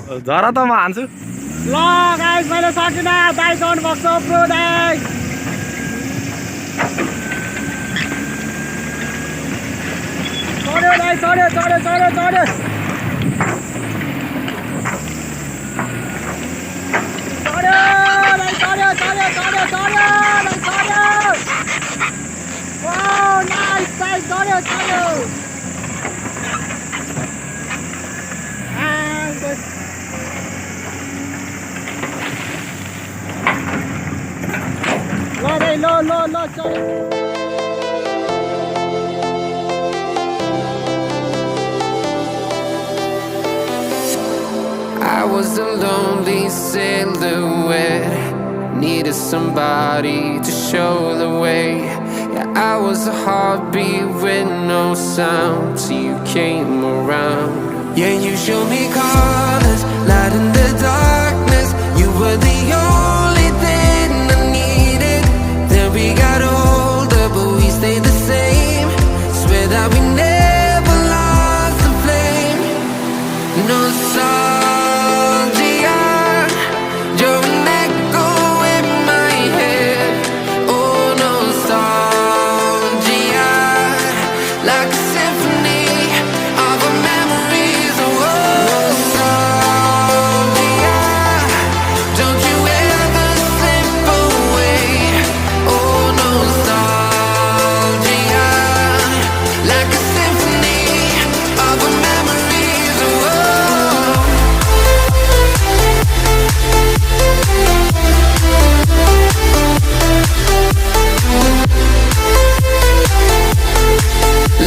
झरा त म हान्छु ल गाइस मैले सकिन दाइ चढ्नु भएको छ प्रो दाइ चढ्यो दाइ चढ्यो चढ्यो चढ्यो चढ्यो चढ्यो चढ्यो चढ्यो चढ्यो चढ्यो चढ्यो वाउ नाइस दाइ चढ्यो चढ्यो ल चढ्यो I was a lonely silhouette, needed somebody to show the way. Yeah, I was a heartbeat with no sound till you came around. Yeah, you showed me colors, light in the darkness. You were the only thing I needed. Then we got older, but we stayed the same. Swear that we never lost the flame. Nostalgia, you're an echo in my head. Oh, nostalgia, like a symphony of our memories. Oh, nostalgia, don't you ever slip away. Oh, nostalgia, like a symphony of our memories. Oh,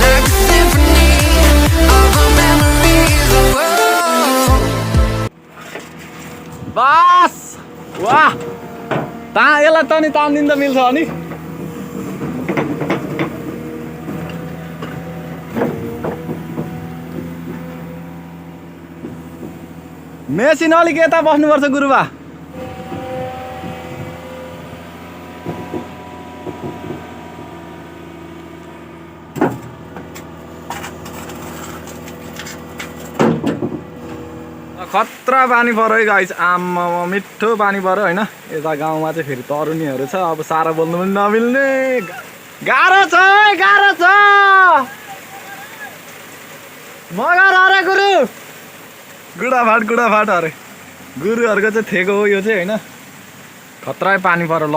like a symphony of our memories. Oh, बस वाह यसलाई त नि तान्दिन त मिल्छ अनि machine अलिक यता बस्नुपर्छ गुरुबा खतरा पानी पर्यो है गाइस आम्मा मिठो पानी पर्यो हैन यता गाउँमा चाहिँ फेरि तरुनीहरू छ अब सारा बोल्नु पनि नमिल्ने गाह्रो छ है गाह्रो छ मगर अरे गुरु गुडाफाट अरे गुरुहरूको चाहिँ थेको हो यो चाहिँ हैन खतरा पानी पर्यो ल